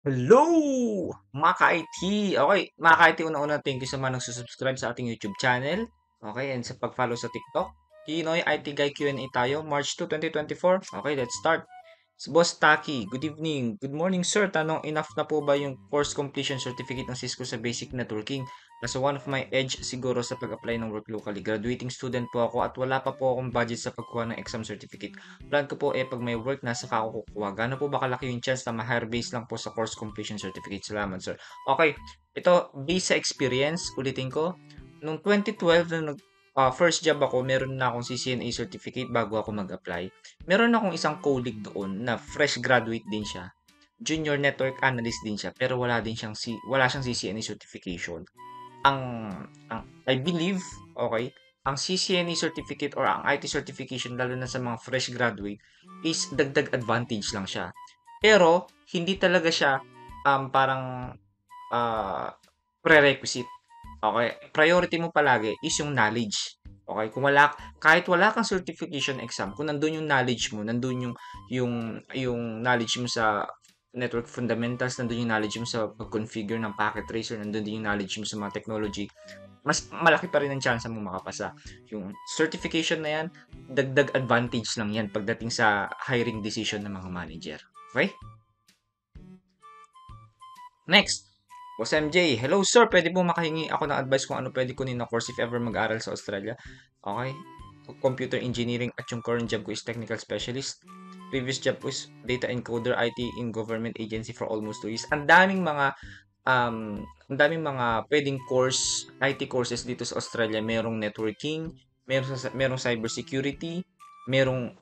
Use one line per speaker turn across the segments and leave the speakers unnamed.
Hello! Mga ka-IT! Okay, mga ka-IT, una-una thank you sa mga nagsusubscribe sa ating YouTube channel. Okay, and sa pag-follow sa TikTok. Pinoy IT Guy Q&A tayo, March 2, 2024. Okay, let's start. Si Boss Taki, good evening. Good morning, sir. Tanong, enough na po ba yung course completion certificate ng Cisco sa basic networking? Kasi one of my edge siguro sa pag-apply ng work locally. Graduating student po ako at wala pa po akong budget sa pagkuha ng exam certificate. Plan ko po pag may work na saka ako kukuha. Gaano po ba kalaki yung chance na ma-hire base lang po sa course completion certificate? Salamat, sir. Okay, ito based sa experience, ulitin ko. Nung 2012 na first job ako, meron na akong CCNA certificate bago ako mag-apply. Meron akong isang colleague doon na fresh graduate din siya. Junior network analyst din siya, pero wala siyang CCNA certification. Ang I believe, okay, ang CCNA certificate or ang IT certification lalo na sa mga fresh graduate is dagdag advantage lang siya. Pero hindi talaga siya parang ah, prerequisite. Okay? Priority mo palagi is yung knowledge. Okay? Kahit wala kang certification exam, kung nandun yung knowledge mo, nandun yung knowledge mo sa network fundamentals, nandun yung knowledge mo sa pag-configure ng packet tracer, nandun din yung knowledge mo sa mga technology, mas malaki pa rin ang chance mo makapasa. Yung certification na yan, dagdag advantage lang yan pagdating sa hiring decision ng mga manager. Okay? Next, Boss MJ. Hello sir, pwede po makahingi ako ng advice kung ano pwede kunin na course if ever mag-aral sa Australia? Okay. Computer engineering at yung current job ko is technical specialist. Previous job ko is data encoder IT in government agency for almost 2 years. Ang daming mga pwedeng course, IT courses dito sa Australia. Merong networking, merong cybersecurity, merong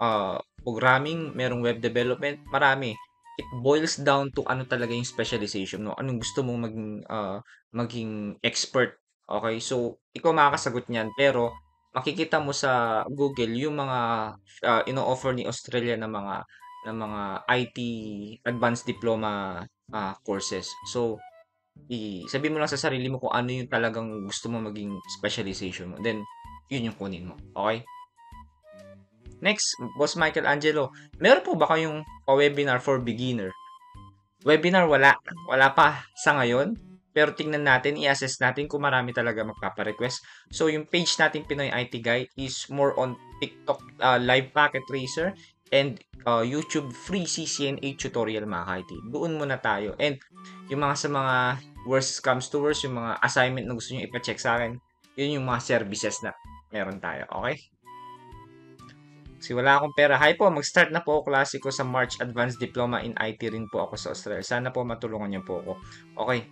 programming, merong web development, marami. It boils down to ano talaga yung specialization mo. Anong gusto mong maging expert. Okay? So, ikaw makakasagot niyan. Pero, makikita mo sa Google yung mga ino-offer ni Australia ng mga IT advanced diploma courses. So, sabi mo lang sa sarili mo kung ano yung talagang gusto mo maging specialization mo. Then, yun yung kunin mo. Okay? Next, Boss Michael Angelo. Meron po ba kayong webinar for beginner? Webinar wala. Wala pa sa ngayon. Pero tingnan natin, i-assess natin kung marami talaga magpapa-request. So, yung page natin Pinoy IT Guide is more on TikTok live packet tracer and YouTube free CCNA tutorial mga ka-IT. Doon muna tayo. And yung sa mga worst comes to worst, yung mga assignment na gusto nyo ipa-check sa akin, yun yung mga services na meron tayo. Okay? Kasi wala akong pera. Hi po, mag-start na po ako klase ko sa March Advanced Diploma in IT rin po ako sa Australia. Sana po matulungan niyo po ako. Okay.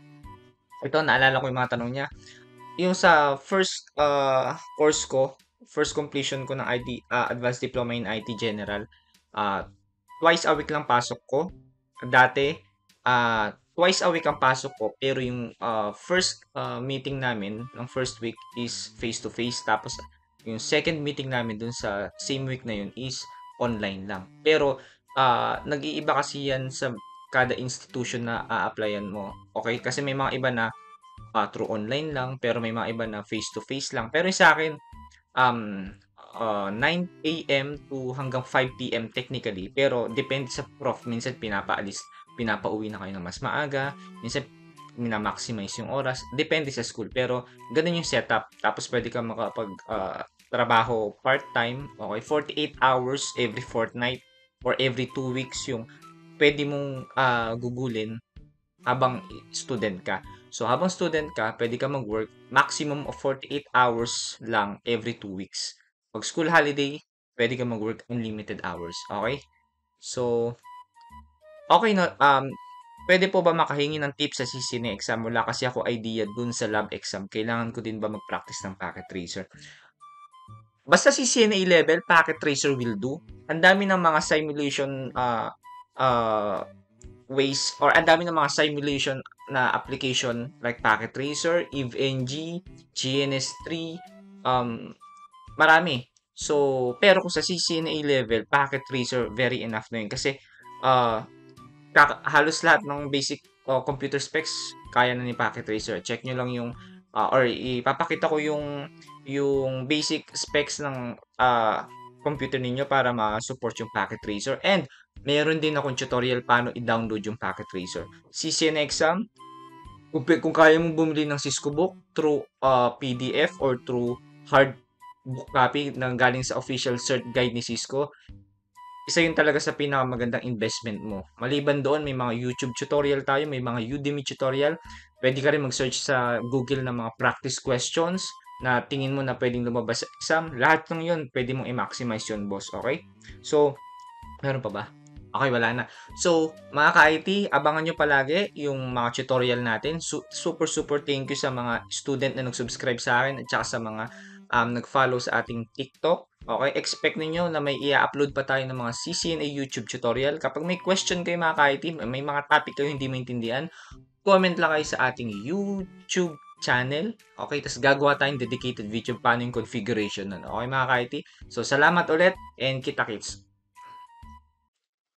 Ito, naalala ko yung mga tanong niya. Yung sa first course ko, first completion ko ng IT, Advanced Diploma in IT General, uh, twice a week lang pasok ko. Dati, twice a week ang pasok ko, pero yung first meeting namin, ng first week is face-to-face. Tapos, yung second meeting namin dun sa same week na yun is online lang. Pero, nag-iiba kasi yan sa kada institution na a-applyan mo. Okay? Kasi may mga iba na through online lang, pero may mga iba na face-to-face lang. Pero sa akin, um, 9 AM to hanggang 5 PM technically. Pero depende sa prof. Minsan pinapauwi na kayo ng mas maaga. Minsan mina-maximize yung oras. Depende sa school. Pero ganun yung setup. Tapos pwede ka makapag trabaho part-time. Okay, 48 hours every fortnight or every 2 weeks yung pwede mong gugulin habang student ka. So, habang student ka, pwede ka mag-work maximum of 48 hours lang every 2 weeks. Pag school holiday, pwede ka mag-work unlimited hours. Okay? So, okay na, pwede po ba makahingi ng tips sa CCNA exam? Wala kasi ako idea dun sa lab exam. Kailangan ko din ba mag-practice ng packet tracer? Basta CCNA level, packet tracer will do. Ang dami ng mga simulation uh, ways or ang dami ng mga simulation na application like Packet Tracer, EveNG, GNS3, marami. So, pero kung sa CCNA level, Packet Tracer, very enough na yun. Kasi, uh, halos lahat ng basic computer specs, kaya na ni Packet Tracer. Check nyo lang yung, or ipapakita ko yung basic specs ng computer ninyo para ma-support yung Packet Tracer. And, Meron din akong tutorial paano i-download yung Packet Tracer. CCN exam, kung kaya mong bumili ng Cisco book through PDF or through hard book copy na galing sa official cert guide ni Cisco, isa yun talaga sa pinakamagandang investment mo. Maliban doon, may mga YouTube tutorial tayo, may mga Udemy tutorial. Pwede ka rin mag-search sa Google ng mga practice questions na tingin mo na pwedeng lumabas sa exam. Lahat ng yun, pwede mong i-maximize yun, boss. Okay? So, meron pa ba? Okay, wala na. So, mga ka-IT, abangan nyo palagi yung mga tutorial natin. Super, super thank you sa mga student na nag-subscribe sa akin at saka sa mga nag-follow sa ating TikTok. Okay, expect ninyo na may i-upload pa tayo ng mga CCNA YouTube tutorial. Kapag may question kayo mga ka-IT, may mga topic kayo hindi maintindihan, comment lang kayo sa ating YouTube channel. Okay, tapos gagawa tayong dedicated video paano yung configuration nun. Okay mga ka-IT? So, salamat ulit and kita-kits.